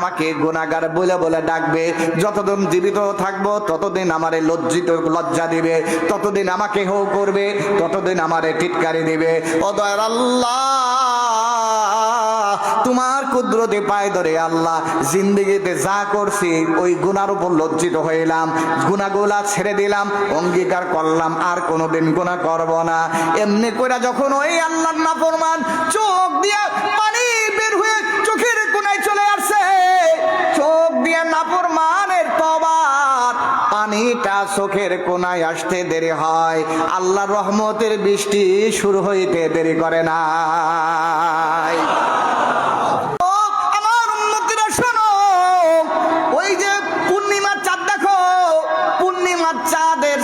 আমাকে গুনাহগার বলে বলে ডাকবে। যতদিন জীবিত থাকবো ততদিন আমারে লজ্জা দিবে, ততদিন আমাকে হো করবে, ততদিন আমারে টিটকারি দিবে। ও দয়ার আল্লাহ, তোমার কুদরতে পায়ে ধরে আল্লাহ জিন্দেগিতে যা করছি ওই গুনার উপর লজ্জিত হইলাম, গুনাহগুলা ছেড়ে দিলাম, অঙ্গীকার করলাম আর কোনোদিন গুনাহ করব না। এমনি করে যখন ওই আল্লাহর নাফরমান চোখ দিয়া পানি বের হয়ে চোখের কোণায় চলে আসছে, চোখ দিয়া নাফরমানের তওবার পানিটা চোখের কোণায় আসতে দেরি হয়, আল্লাহর রহমতের বৃষ্টি শুরু হইতে দেরি করে না।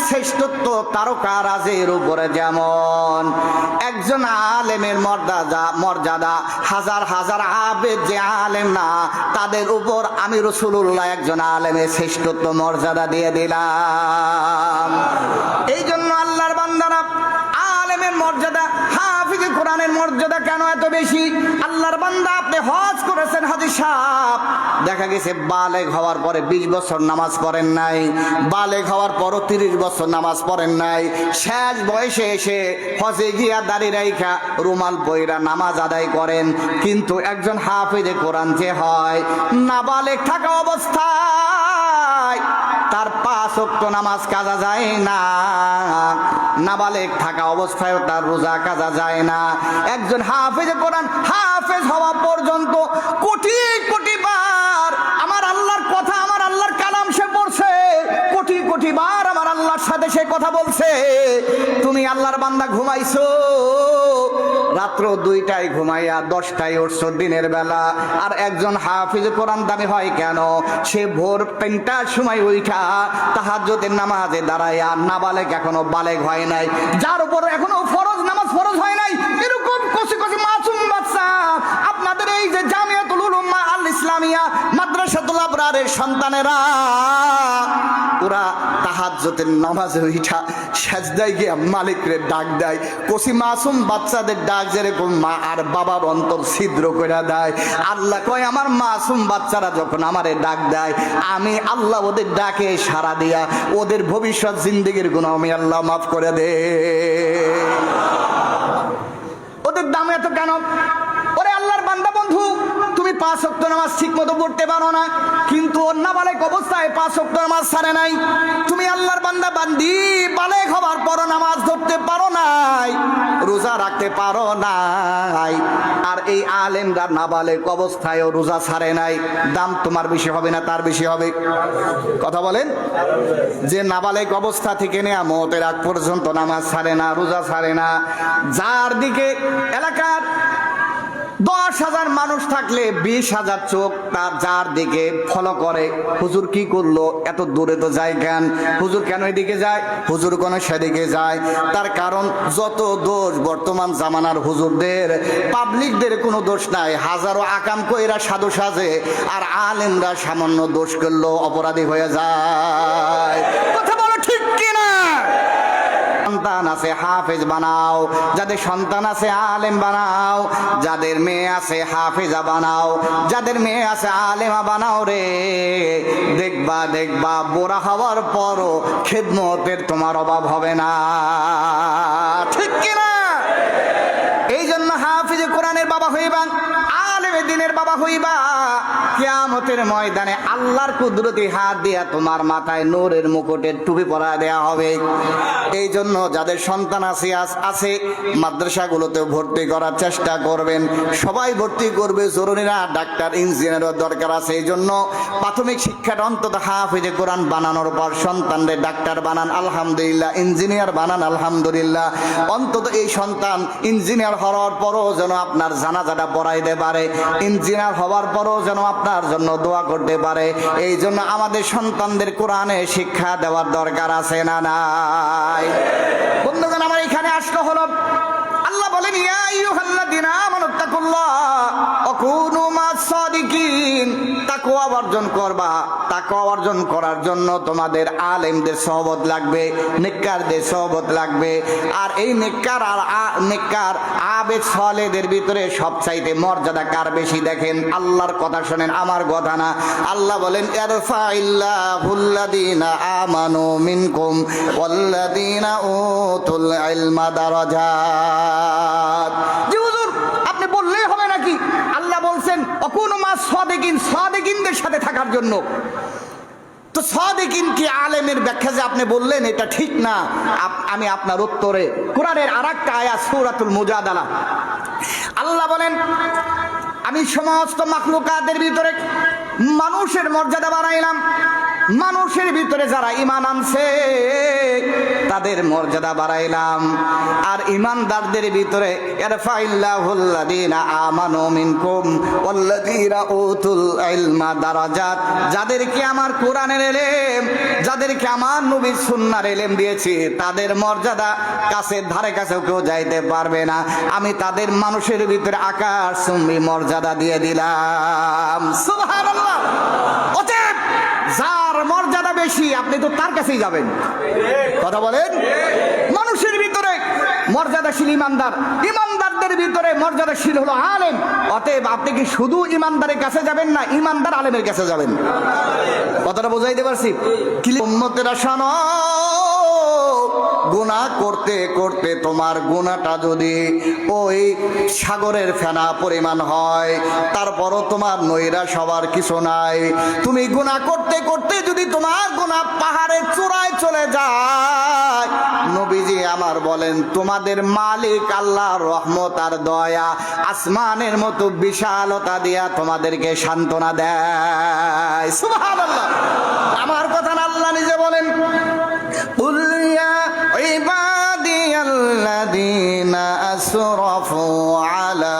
শ্রেষ্ঠত্ব তারকারাজের উপরে যেমন একজন আলেমের মর্যাদা হাজার হাজার আবেদ যে আলেম না তাদের উপর আমি রাসূলুল্লাহ একজন আলেমের শ্রেষ্ঠত্ব মর্যাদা দিয়ে দিলাম। এই জন্য আল্লাহর বান্দারা আলেমের মর্যাদা, হাফিজে কোরআনের মর্যাদা কেন এত বেশি? আল্লাহর বান্দা আপনি হজ করেছেন, হাজী সাহেব, দেখা গেছে বালেগ হওয়ার পরে 20 বছর নামাজ পড়েন নাই, বালেগ হওয়ার পরও 30 বছর নামাজ পড়েন নাই, শেষ বয়সে এসে হজে গিয়া দাড়ি রাইখা রুমাল পইরা নামাজ আদায় করেন। কিন্তু একজন হাফিজে কোরআন যে হয়, নাবালেগ থাকা অবস্থায় তার 5 ওয়াক্ত নামাজ কাজা যায় না, নাবালেগ থাকা অবস্থায় তার রোজা কাজা যায় না। একজন হাফেজে কোরআন হাফেজ হওয়া পর্যন্ত কোটি কোটি বার আমার আল্লাহর কথা, আমার আল্লাহর কালাম সে পড়ছে, কোটি কোটি বার আমার আল্লাহর সাথে সে কথা বলছে। তুমি আল্লাহর বান্দা ঘুমাইছো, রাত্র 2টায় ঘুমাইয়া 10টায় উঠছো দিনের বেলা। আর একজন হাফিজ কোরআন দামি হয় কেন? সে ভোর 3টার সময় উঠা তাহাজ্জুদের নামাজে দাঁড়ায়া, নাবালেগ এখনো বালেগ হয় নাই, যার উপর এখনো ফরজ নামাজ ফরজ হয় নাই, এরকম কচি কচি মাসুম বাচ্চা আপনাদের এই যে জামিয়াতুল উলুমা আল ইসলামিয়া মাদ্রাসাতুল আবরারের সন্তানেরা, ওরা তাহাজ্জুদের নামাজে উঠা সাজদায় গিয়া মালিকরে ডাক দেয়। কচি মাসুম বাচ্চাদের ডাক যেরকম মা আর বাবার অন্তর ছিদ্র করে দেয়, আল্লাহ কয় আমার মাসুম বাচ্চারা যখন আমারে ডাক দেয়, আমি আল্লাহ ওদের ডাকে সাড়া দিয়া ওদের ভবিষ্যৎ জিন্দেগির গুনাহ আমি আল্লাহ মাফ করে দে। ওদের দাম এত কেন? ওরে আল্লাহর বান্দা বন্ধু, তুমি 5 ওয়াক্ত নামাজ ঠিক মতো পড়তে পারো না, কিন্তু ওর নাবালেগ অবস্থায় 5 ওয়াক্ত নামাজ ছাড়ে নাই। তুমি আল্লাহর বান্দা বান্দি বালেগ হবার পর নামাজ ধরতে পারো নাই, রোজা রাখতে পারো নাই, আর এই আলেমরা নাবালেগ অবস্থায়ও রোজা ছাড়ে নাই। দাম তোমার বেশি হবে না তার বেশি হবে? কথা বলেন। যে নাবালেগ অবস্থা থেকে নিয়ামতের আগ পর্যন্ত নামাজ ছাড়ে না, রোজা ছাড়ে না, যার দিকে এলাকার 10,000 মানুষ থাকলে 20,000 চোখ তার যার দিকে ফলো করে। হুজুর কি করলো, এত দূরে তো যায় কেন, হুজুর কেন এদিকে যায়, হুজুর কেন সেদিকে যায়? তার কারণ যত দোষ বর্তমান জামানার হুজুরদের, পাবলিকদের কোনো দোষ নাই। হাজারো আকাম কইরা সাধু সাজে, আর আলেমরা সামান্য দোষ করলো অপরাধী হয়ে যায়। কথা বলো ঠিক কিনা? সন্তান আছে হাফেজ বানাও, যাদের সন্তান আছে আলেম বানাও, যাদের মেয়ে আছে হাফেজা বানাও, যাদের মেয়ে আছে আলেমা বানাও রে। দেখবা দেখবা বুড়া হওয়ার পরও খিদমতের তোমার অভাব হবে না, ঠিক কিনা? এই জন্য হাফিজে কোরআনের বাবা হইবা, আলেমে দ্বীনের বাবা হইবা, কিয়ামতের ময়দানে আল্লাহর কুদরতি হাত দিয়া তোমার মাথায় নূরের মুকুটের টুপি পরা দেয়া হবে। এই জন্য যাদের সন্তান আছে মাদ্রাসাগুলোতে ভর্তি করার চেষ্টা করবেন, সবাই ভর্তি করবে, জরুরি না, ডাক্তার ইঞ্জিনিয়ারের দরকার আছে। এই জন্য প্রাথমিক শিক্ষাটা অন্তত হাফিজে কোরআন বানানোর পর সন্তানদের ডাক্তার বানান আলহামদুলিল্লাহ, ইঞ্জিনিয়ার বানান আলহামদুলিল্লাহ। অন্তত এই সন্তান ইঞ্জিনিয়ার হওয়ার পরও যেন আপনার জানাজাটা পড়াইতে পারে, ইঞ্জিনিয়ার হওয়ার পরও যেন আপনার জন্য দোয়া করতে পারে। এই জন্য আমাদের সন্তানদের কোরআনে শিক্ষা দেওয়ার দরকার আছে না নাই? বন্ধুগণ, আমার এখানে আসলো হলো আল্লাহ বলেন ইয়া আইয়ুহাল্লাযীনা আমানুত্তাকুল্লাহ ওয়া কুনু মাস সাদিকিন। তাকওয়া অর্জন করবা। তাকওয়া অর্জন করার জন্য তোমাদের আলেমদের সহবত লাগবে, নেককারদের সহবত লাগবে। আর এই নেককার আর নেককার আবেদ সালেহদের ভিতরে সবচাইতে মর্যাদা কার বেশি দেখেন? আল্লাহর কথা শোনেন, আমার কথা না। আল্লাহ বলেন ইয়ারফাইল্লাহুল্লাযীনা আমানু মিনকুম ওয়াল্লাযীনা উতুল ইলমা দারাজাত। জি হুজুর, আপনি বললেই হবে নাকি? আল্লাহ বলছেন অকুনু মা সাদিকিন, সাদিকিনদের সাথে থাকার জন্য। তো সাদিকিন কি আলেমের ব্যাখ্যা যে আপনি বললেন এটা ঠিক না, আমি আপনার উত্তরে কোরআনের আরেকটা আয়াত সূরাতুল মুজাদালা আল্লাহ বলেন আমি সমস্ত মাখলুকাতের ভিতরে মানুষের মর্যাদা বাড়াইলাম। মানুষের ভিতরে যারা ঈমান আনছে তাদের মর্যাদা বাড়াইলাম। আর ঈমানদারদের ভিতরে ইয়ারফাইল্লাহুল্লাযীনা আমানু মিনকুম ওয়াল্লাযীনা উতুল ইলমা দারাজাত, যাদেরকে আমার কোরআনের ইলম, যাদেরকে আমার নবীর সুন্নাহর ইলম দিয়েছি, তাদের মর্যাদা কাছের ধারে কাছেও কেউ যাইতে পারবে না। আমি তাদের মানুষের ভিতরে আকাশচুম্বী মর্যাদা দিয়ে দিলাম। সুবহানাল্লাহ। অতএব যার মর্যাদা বেশি আপনি তো তার কাছেই যাবেন। কথা বলেন। মানুষের ভিতরে মর্যাদাশীল ইমানদার, ইমানদারদের ভিতরে মর্যাদাশীল হলো আলেম। অতএব আপনি কি শুধু ইমানদারের কাছে যাবেন না ইমানদার আলেমের কাছে যাবেন? কথাটা বোঝাইতে পারছি? উম্মতেরা শোনো, গুনাহ করতে করতে তোমার গুনাহটা যদি ওই সাগরের ফেনা পরিমাণ হয়, তারপরও তোমার নৈরাশ হওয়ার কিছু নাই। তুমি গুনাহ করতে করতে যদি তোমার গুনাহ পাহাড়ের চূড়ায় চলে যায়, নবীজি আমার বলেন তোমাদের মালিক আল্লাহর রহমত আর দয়া আসমানের মতো বিশালতা দিয়া তোমাদেরকে সান্ত্বনা দেয়। সুবহানাল্লাহ। আমার কথা না, আল্লাহ নিজে বলেন কুল ইয়া ইবাদিয়াল্লাযীনা আসরাফু আলা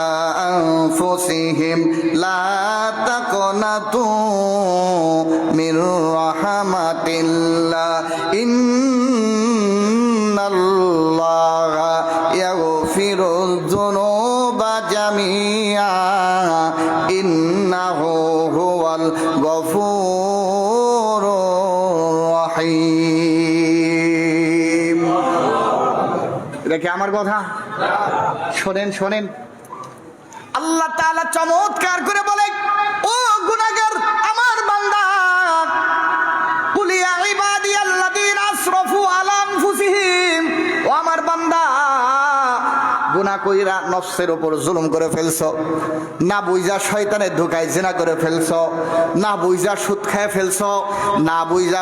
আনফুসিহিম লা তাকনাতু মির রাহমাতিল্লাহ ইন্নাল্লাহা ইয়াগফিরুয যুনুবা জামিআ ইন্নাহু হুয়াল গফুরুর রহিম। এটা কি আমার কথা? শোনেন শোনেন, আল্লাহ তাআলা চমৎকার করে বলে, ও গুনাহগার আমার বান্দা, কুল ইয়া ইবাদিয়াল্লাযীনা আসরাফু আলা আনফুসিহিম, ও আমার বান্দা, গুনাহ কইরা নফসের উপর জুলুম করে ফেলছো, না বুঝা শয়তানের ধোঁকায় জিনা করে ফেলছো, না বুঝা সুদ খেয়ে ফেলছো, না বুঝা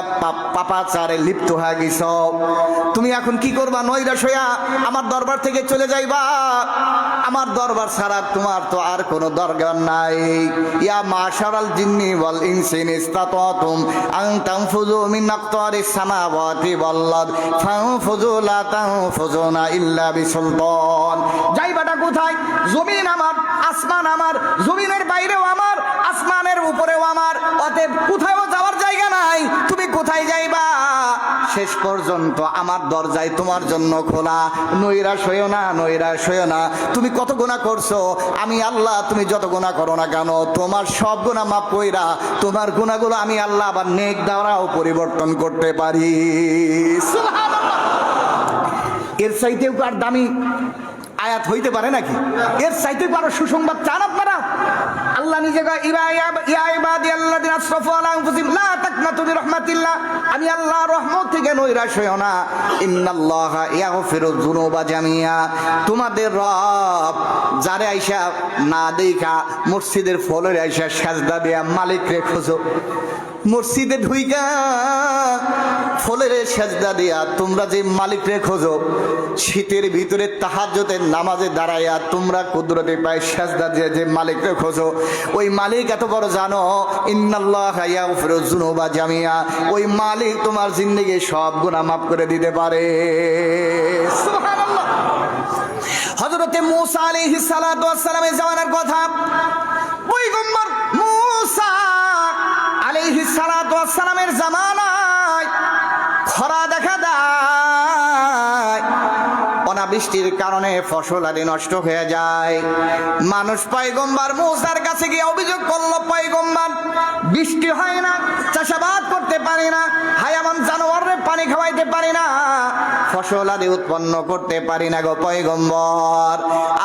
পাপাচারে লিপ্ত হয়ে গেছো। তুমি এখন কি করবা? নৈরাশ হইয়া আমার দরবার থেকে চলে যাইবা। আমার দরবার ছাড়া তোমার তো আর কোনো দরকার নাই। ইয়া মাশারাল জিন্নি ওয়াল ইনসি ইসতাতাতুম আন তানফুযু মিন আকতারিস সামাওয়াতি ওয়াল আরদ ফানফুযু লা তানফুযুনা ইল্লা বিসুলতান। যাইবাটা কোথায়? জমিন আমার, আসমান আমার, জমিনের বাইরেও আমার, আসমানের উপরেও আমার। অতএব কোথাও যাওয়ার জায়গা নাই। তুমি কোথায় যাইবা? শেষ পর্যন্ত আমার দরজায় তোমার জন্য খোলা। নৈরাশ হইও না, নৈরাশ হইও না। তুমি কত গুনাহ করছো, আমি আল্লাহ তুমি যত গুনাহ করো না কেন, তোমার সব গুনাহ মাফ কইরা তোমার গুনাহগুলো আমি আল্লাহ আবার নেক দ্বারাও পরিবর্তন করতে পারি। সুবহানাল্লাহ। এর চাইতেও আর দামি আয়াত হইতে পারে নাকি? এর চাইতে আরো সুসংবাদ চান আপনারা? আল্লাহ নিজে ইয়া ইবাদিয়াল্লাযীনা আসরাফু আলা আনফুসিহিম লা তাকনাতু মির রাহমাতিল্লাহ, আমি আল্লাহর রহমত থেকে নৈরাশ হইও না। ইন্নাল্লাহা ইয়াগফিরুয যুনুবা জামিআ, তোমাদের রব যারে আইসা না দেখা মসজিদের ফলরে আইসা সাজদা দিয়া মালিক রে খোঁজো, মসজিদে ঢুইকা ফলের সেজদা দিয়া তোমরা যে মালিক রে খোঁজো, শীতের ভিতরে তাহাজ্জুদের নামাজে দাঁড়াইয়া তোমরা কুদরতে পায় সেজদা দিয়ে যে মালিক রে খোঁজো, ওই মালিক এত বড় জানো, ইন্নাল্লাহা ইয়াগফিরুয যুনুবা জামিআ, ওই মালিক তোমার জিন্দেগি সব গুনাহ মাফ করে দিতে পারে। সুবহানাল্লাহ। হযরতে মূসা আলাইহিস সালাতু ওয়াস সালামের জামানার কথা, পয়গম্বর মূসা আলাইহিস সালাতু ওয়াস সালামের জামানায় খরা দেখা দেয়, বৃষ্টির কারণে ফসল আদি নষ্ট হয়ে যায়। মানুষ পয়গম্বর মূসার কাছে গিয়ে অভিযোগ করলো, পয়গম্বর বৃষ্টি হয় না, চাষাবাদ করতে পারি না, হায়ামান জানোয়ারের পানি খাওয়াইতে পারি না, ফসল আদি উৎপন্ন করতে পারি না গো পয়গম্বর।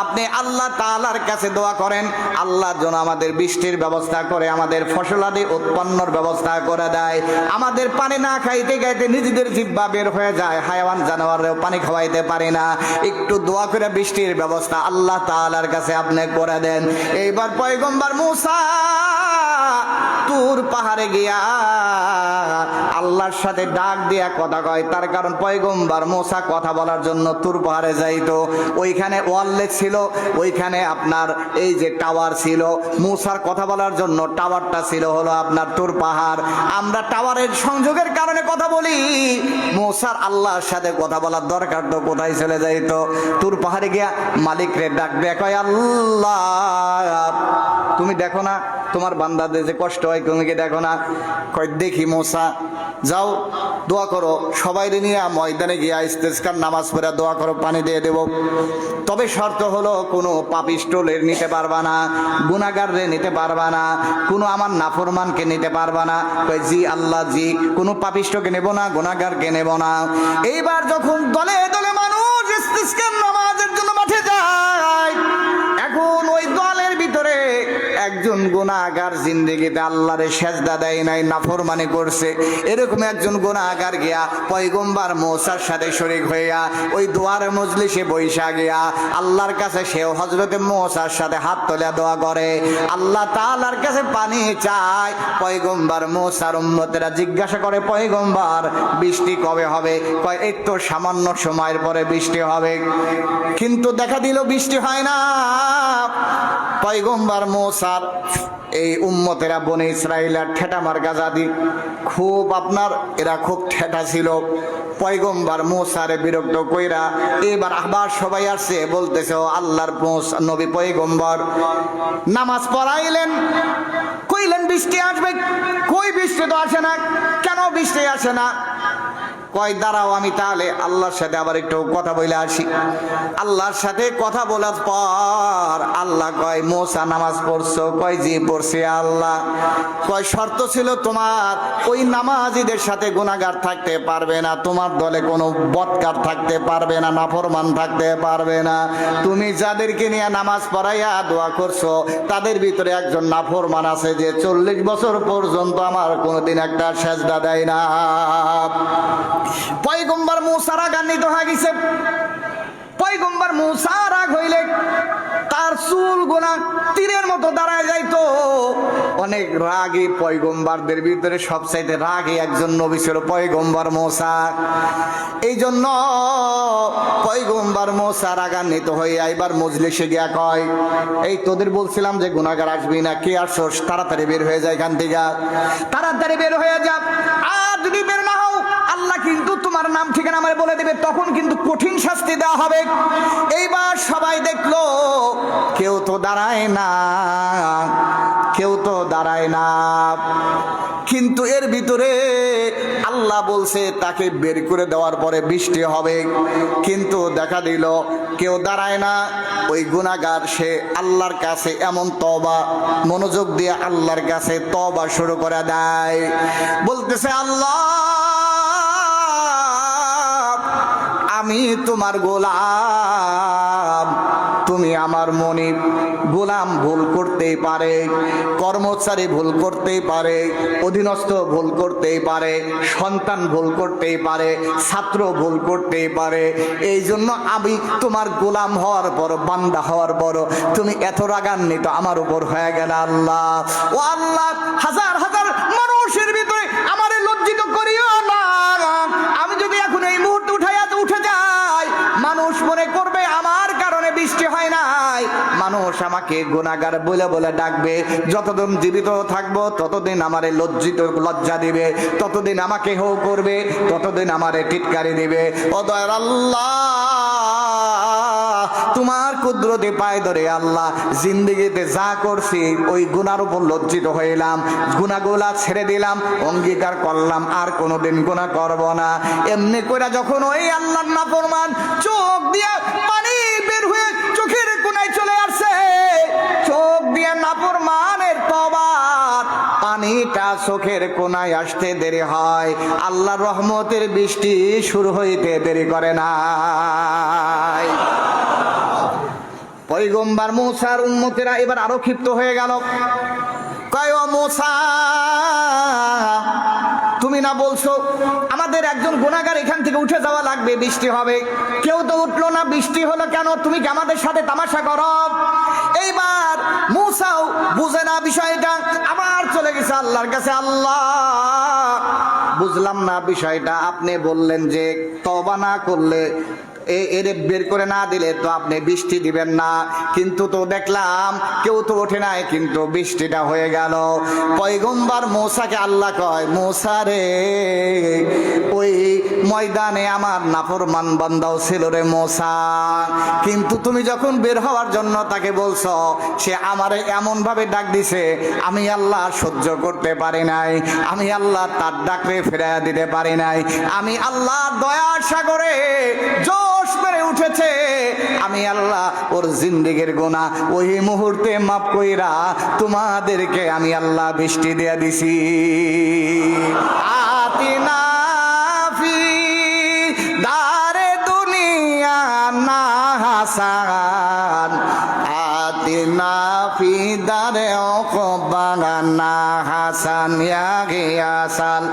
আপনি আল্লাহ তাআলার কাছে দোয়া করেন, আল্লাহ যেন আমাদের বৃষ্টির ব্যবস্থা করে আমাদের ফসল আদি উৎপন্নর ব্যবস্থা করে দেয়। আমাদের পানি না খাইতে খাইতে নিজেদের জিহ্বা বের হয়ে যায়, হায়াওয়ান জানোয়ারেও পানি খাওয়াইতে পারি না, একটু দোয়া করে বৃষ্টির ব্যবস্থা আল্লাহ তাআলার কাছে আপনি করে দেন। এইবার পয়গম্বর মূসা তুর পাহাড়ে গিয়া আল্লাহর সাথে ডাক দিয়া কথা কয়। তার কারণ পয়গম্বর মূসা কথা বলার জন্য তুর পাহাড়ে যাইতো। ওইখানে ওয়ারলেস ছিল, ওইখানে আপনার এই যে টাওয়ার ছিল, মূসার কথা বলার জন্য টাওয়ারটা ছিল হলো আপনার তুর পাহাড়। আমরা টাওয়ারের সংযোগের কারণে কথা বলি, মূসার আল্লাহর সাথে কথা বলার দরকার তো কোথায় চলে যাইতো? তুর পাহাড়ে গিয়া মালিক রে ডাক দেয়া কয়, আল্লাহ তুমি দেখো না তোমার বান্দাদের যে কষ্ট হয়, তুমি কি দেখো না? কয় দেখি মূসা, যাও দোয়া করো, সবাই নিয়ে ময়দানে গিয়া ইস্তেসকার নামাজ পড়ে দোয়া করো, পানি দিয়ে দেব। তবে শর্ত হলো কোনো পাপিষ্টলের নিতে পারবা না, গুনাহগাররে নিতে পারবা না, কোনো আমার নাফরমানকে নিতে পারবা না। কয় জি আল্লাহ জি, কোনো পাপিষ্টকে নেব না, গুনাহগারকে নেব না। এইবার যখন দলে দলে মানুষ ইস্তেসকার নামাজের জন্য মাঠে যায়, এখন ওই দলের ভিতরে একজন গুনাহগার জিন্দেগিতে আল্লাহরে সেজদা দেয় নাই, নাফরমানি করছে, এরকম একজন গুনাহগার গিয়া পয়গম্বর মূসার সাথে শরীক হইয়া ওই দোয়ার মজলিসে বৈশা গিয়া আল্লাহর কাছে সেও হযরতে মূসার সাথে হাত তুলে দোয়া করে, আল্লাহ তাআলার কাছে পানি চায়। পয়গম্বর মূসার উম্মতেরা জিজ্ঞাসা করে, পয়গম্বর বৃষ্টি কবে হবে? কয় এই তো সামান্য সময়ের পরে বৃষ্টি হবে। কিন্তু দেখা দিল বৃষ্টি হয় না। পয়গম্বর মূসার এই উম্মতেরা বনে ইসরাইলের ঠেটা মার্কা জাতি, খুব আপনার এরা খুব ঠেটা ছিল। পয়গম্বর মূসারে বিরক্ত কইরা এবার আবার সবাই আসছে, বলতেছে ও আল্লাহর নবী পয়গম্বর নামাজ পড়াইলেন, কইলেন বৃষ্টি আসবে, কই বৃষ্টি তো আসে না, কেন বৃষ্টি আসে না? কয় দাঁড়াও আমি তাহলে আল্লাহর সাথে আবার একটু কথা বলে আসি। আল্লাহর সাথে কথা বলার পর আল্লাহ কয়, মূসা নামাজ পড়ছো? কয় জি পড়ছি আল্লাহ। কয় শর্ত ছিল তোমার ওই নামাজীদের সাথে গুনাহগার থাকতে পারবে না, তোমার দলে কোনো বদকার থাকতে পারবে না, নাফরমান থাকতে পারবে না। তুমি যাদেরকে নিয়ে নামাজ পড়াইয়া দোয়া করছো তাদের ভিতরে একজন নাফরমান আছে যে 40 বছর পর্যন্ত আমার কোনোদিন একটা সেজদা দেয় না। পয়গম্বর মূসা রাগান্বিত হয়ে গেছে। পয়গম্বর মূসা রাগ হইলে তার চুল গোনা তীরের মতো দাঁড়ায় যাইতো। অনেক রাগী পয়গম্বরদের ভিতরে সবচাইতে রাগী একজন নবী ছিল পয়গম্বর মূসা। এই জন্য পয়গম্বর মূসা রাগান্বিত হইয়া এবার মজলিসে গিয়া কয়, এই তোদের বলছিলাম যে গুনাহগার আসবি না, কে আসছস? তাড়াতাড়ি বের হয়ে যায় এখান থেকে, তাড়াতাড়ি বের হয়ে যা। আর যদি বের না হও আল্লাহ কিন্তু তোমার নাম ঠিকানা আমার বলে দেবে, তখন কিন্তু কঠিন শাস্তি দেওয়া হবে। এইবার সবাই দেখলো কেউ তো দাঁড়ায় না, কেউ তো দাঁড়ায় না। কিন্তু এর ভিতরে আল্লাহ বলছে তাকে বের করে দেওয়ার পরে বৃষ্টি হবে, কিন্তু দেখা দিল কেউ দাঁড়ায় না। ওই গুনাহগার সে আল্লাহর কাছে এমন তওবা মনোযোগ দিয়ে আল্লাহর কাছে তওবা শুরু করে দেয়, বলতেছে আল্লাহ আমি তোমার গোলাম, তুমি আমার মনিব। গোলাম ভুল করতেই পারে, কর্মচারী ভুল করতেই পারে, অধীনস্থ ভুল করতেই পারে, সন্তান ভুল করতেই পারে, ছাত্র ভুল করতেই পারে। এই জন্য আমি তোমার গোলাম হওয়ার পর, বান্দা হওয়ার পর তুমি এত রাগান্বিত আমার উপর হয়ে গেল আল্লাহ। ও আল্লাহ, হাজার হাজার মানুষের ভিতরে আমারে লজ্জিত করিও না। আমি যদি এখন এই মুহূর্তে উঠে যাই, মানুষ মনে করবে আমার কারণে বৃষ্টি হয় নাই, মানুষ আমাকে গুনাহগার বলে বলে ডাকবে। যতদিন জীবিত থাকবো ততদিন আমারে লজ্জা দিবে, ততদিন আমাকে হো করবে, ততদিন আমারে টিটকারি দিবে। ও দয়ার আল্লাহ, তোমার কুদরতে পায়ে ধরে আল্লাহ জিন্দেগিতে যা করছি ওই গুনার উপর লজ্জিত হইলাম, গুনাহগুলা ছেড়ে দিলাম, অঙ্গীকার করলাম আর কোনোদিন গুনাহ করব না। এমনি করে যখন ওই আল্লাহর নাফরমান চোখ দিয়ে পানি বের হয়ে চোখের কোনায় চলে আসছে, চোখ দিয়ে নাফরমানের তওবার পানিটা চোখের কোনায় আসতে দেরি হয়, আল্লাহর রহমতের বৃষ্টি শুরু হইতে দেরি করে না। পয়গম্বর মুসার উম্মতেরা এবার আরো ক্ষিপ্ত হয়ে গেল। কয় ও মুসা, তুমি না বলছো আমাদের একজন গুনাহগার এখান থেকে উঠে যাওয়া লাগবে, বৃষ্টি হবে, কেউ তো উঠলো না, বৃষ্টি হলো কেন? তুমি কি আমাদের সাথে তামাশা করো? এইবার মুসাও বুঝে না বিষয়টা, আবার চলে গেছে আল্লাহর কাছে। আল্লাহ, বুঝলাম না বিষয়টা, আপনি বললেন যে তওবা না করলে, এর বের করে না দিলে তো আপনি বৃষ্টি দিবেন না, কিন্তু তো দেখলাম কেউ তো ওঠে নাই, কিন্তু বৃষ্টিটা হয়ে গেল। পয়গম্বর মুসাকে আল্লাহ কয়, মুসা রে, ওই ময়দানে আমার নাফরমান বান্দাও ছিল রে মুসা, কিন্তু তুমি যখন বের হওয়ার জন্য তাকে বলছো, সে আমারে এমন ভাবে ডাক দিছে, আমি আল্লাহ সহ্য করতে পারি নাই, আমি আল্লাহ তার ডাকরে ফেরাইয়া দিতে পারি নাই, আমি আল্লাহ দয়ার সাগরে জোশ করে উঠেছে, আমি আল্লাহ ওর জিন্দেগির গুনাহ ওই মুহূর্তে মাফ কইরা তোমাদেরকে আমি আল্লাহ বৃষ্টি দিয়া দিছি। আতিনা ফি দারে দুনিয়া না হাসান, আতিনা ফি দারে ওকবানা হাসান, ইয়া গিয়াসাল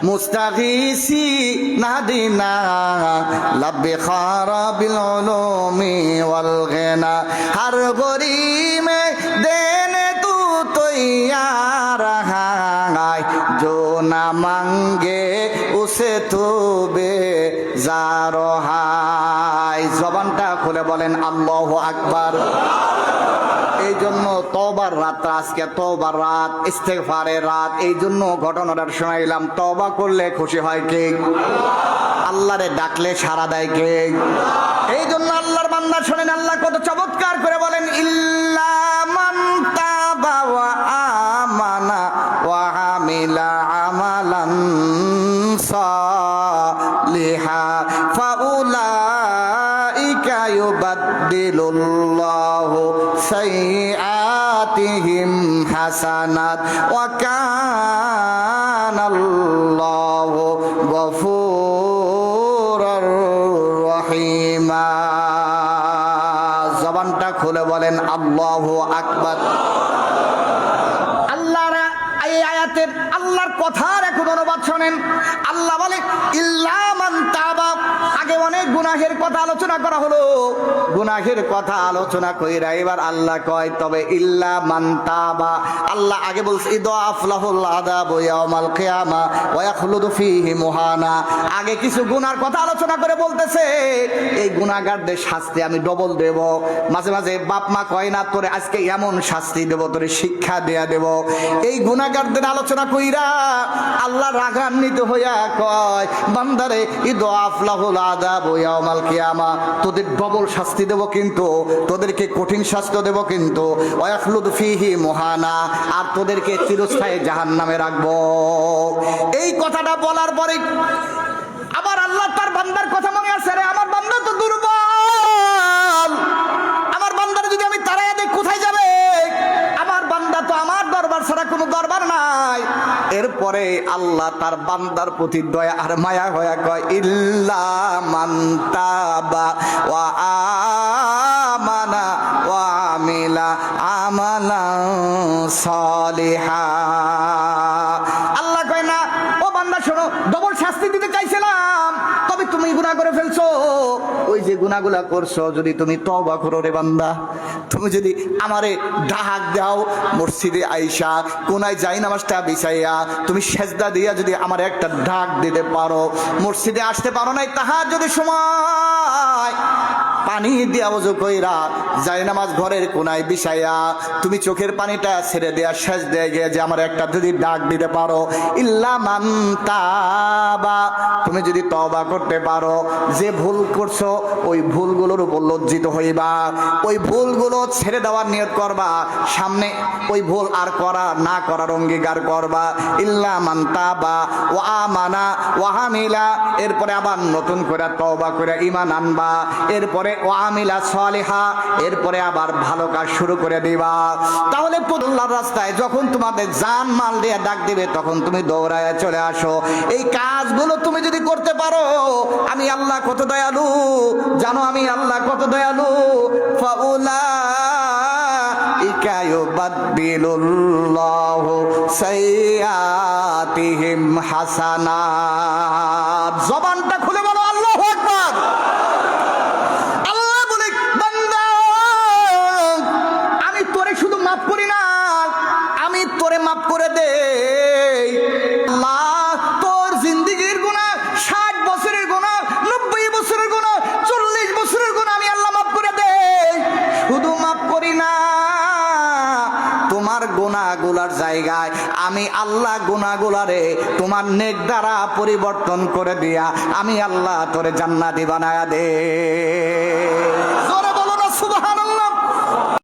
মুস্তাগীসি নাদিনা লাব্বি খারাবিল উলুমি ওয়াল গিনা, হর গরিমে দেনে তু তৈয়ার হায়, जो ना मांगे उसे तो बेजारो हाय। জবানটা খুলে বলেন আল্লাহু আকবার। এই জন্য তওবার রাত, আজকে তওবার রাত, ইস্তেগফারের রাত, এই জন্য ঘটনাটা শোনাইলাম। তওবা করলে খুশি হয় কে? আল্লাহরে ডাকলে সাড়া দেয় কে? এই জন্য আল্লাহর বান্দা শোনেন, আল্লাহ কত চমৎকার করে বলেন, ইল্লা মান তাবা ওয়া আমানা ওয়া আমিলা আমালান সালিহা ফাউলাইকা ইউবাদদিলুল্লাহু সাইয়্যাতিহিম হাসানাত ওয়া কানাল্লাহু গফুরুর রহিমা। জবানটা খুলে বলেন আল্লাহু আকবার। আল্লাহর কথার এখন অনুবাদ শোনেন। আল্লাহ বলে ইল্লা মান তাবা। আগে অনেক গুনাহের কথা আলোচনা করা হলো, গুনাহের কথা আলোচনা কইরা এবার আল্লাহ কয় তবে ইল্লা মান তাবা। আল্লাহ আগে বলছে ইদাফ লাহুল আযাবু ইয়াউমাল কিয়ামা ওয়া ইয়াখলুদু ফীহি মুহানা। আগে কিছু গুনার কথা আলোচনা করে বলতেছে এই গুনাহগারদের শাস্তি আমি ডবল দেব। মাঝে মাঝে বাপ মা কয় না তোরে আজকে এমন শাস্তি দেব, তোরে শিক্ষা দেয়া দেব। এই গুনাহগারদের আলোচনা কইরা আল্লাহ রাগান্বিত হইয়া কয় বান্দারে ইদাফ লাহুল আযাবু ইয়াউমাল কিয়ামা, তোদের ডবল শাস্তি দেব, কিন্তু তোদেরকে কঠিন শাস্তি দেব, কিন্তু ওয়া ইয়াখলুদু ফীহি মুহানা, আর তোদেরকে চিরস্থায়ী জাহান্নামে রাখবো। এই কথাটা বলার পরে আবার আল্লাহ তার বান্দার কথা মনে আছে, রে আমার বান্দা তো দুর্বল, আমার বান্দার যদি আমি তাড়াইয়া দেই কোথায় যাবে? আমার বান্দা তো আমার দরবার ছাড়া কোনো দরবার নাই। এরপরে আল্লাহ তার বান্দার প্রতি দয়া আর মায়া হয়ে কয় ইল্লা মান তাবা ওয়া আমানা ওয়া আমিলা আমালান সালিহা। আল্লাহ কয় না ও বান্দা শোনো, ডবল শাস্তি দিতে চাইছিলাম, তবে তুমি গুনাহ করে ফেলছো। ওই যে গুনাহগুলা করছো, যদি তুমি তওবা করো রে বান্দা, তুমি যদি আমারে ডাক দাও মসজিদে আইসা কোনায় যাই নামাজটা বিছাইয়া তুমি সেজদা দিয়া যদি আমার একটা ডাক দিতে পারো, মসজিদে আসতে পারো নাই তাহাজ্জুদের সময় পানি দিয়া ওযু কইরা যাই নামাজ ঘরের কোনায় বিছাইয়া তুমি চোখের পানিটা ছেড়ে দেয়া সেজদায় গিয়ে যে আমার একটা যদি ডাক দিতে পারো, ইল্লা মান তাবা তুমি যদি তওবা করতে পারো, যে ভুল করছো ওই ভুলগুলোর উপর লজ্জিত হইবা, ওই ভুলগুলো ছেড়ে দেওয়ার নিয়ত করবা, সামনে ওই ভুল আর করা না করার অঙ্গীকার করবা। ইল্লা মান তাবা ওয়া আমানা ওয়া আমিলা, এরপরে আবার নতুন করে তওবা করে ঈমান আনবা, এরপরে ওয়া আমিলা সালিহা, এরপরে আবার ভালো কাজ শুরু করে দিবা। তাহলে আল্লাহর রাস্তায় যখন তোমাদের জান মাল দিয়ে ডাক দিবে তখন তুমি দৌড়ায় চলে আসো। এই কাজগুলো তুমি যদি করতে পারো, আমি আল্লাহ কত দয়ালু জানো, আমি আল্লাহ কত দয়ালু। ফাউলাইকা ইউবাদদিলুল্লাহু সাইয়্যাতিহিম হাসানাত। জবানটা খুলে বলো আল্লাহু আকবার। আল্লাহ বলে, বান্দা আমি তোরে শুধু মাফ করি না, আমি তোরে মাফ করে দেই। আল্লাহ তোর জিন্দেগির গুনাহ, 60 বছরের গুনাহ, 90 বছরের গুনাহ, 40 বছরের গুনাহ আমি আল্লাহ মাফ করে দেই। শুধু মাফ করি না, তোমার গুনাহগুলার জায়গায় আমি আল্লাহ গুনাহগুলারে তোমার নেক দ্বারা পরিবর্তন করে দিয়া আমি আল্লাহ তোরে জান্নাতি বানায়া দে।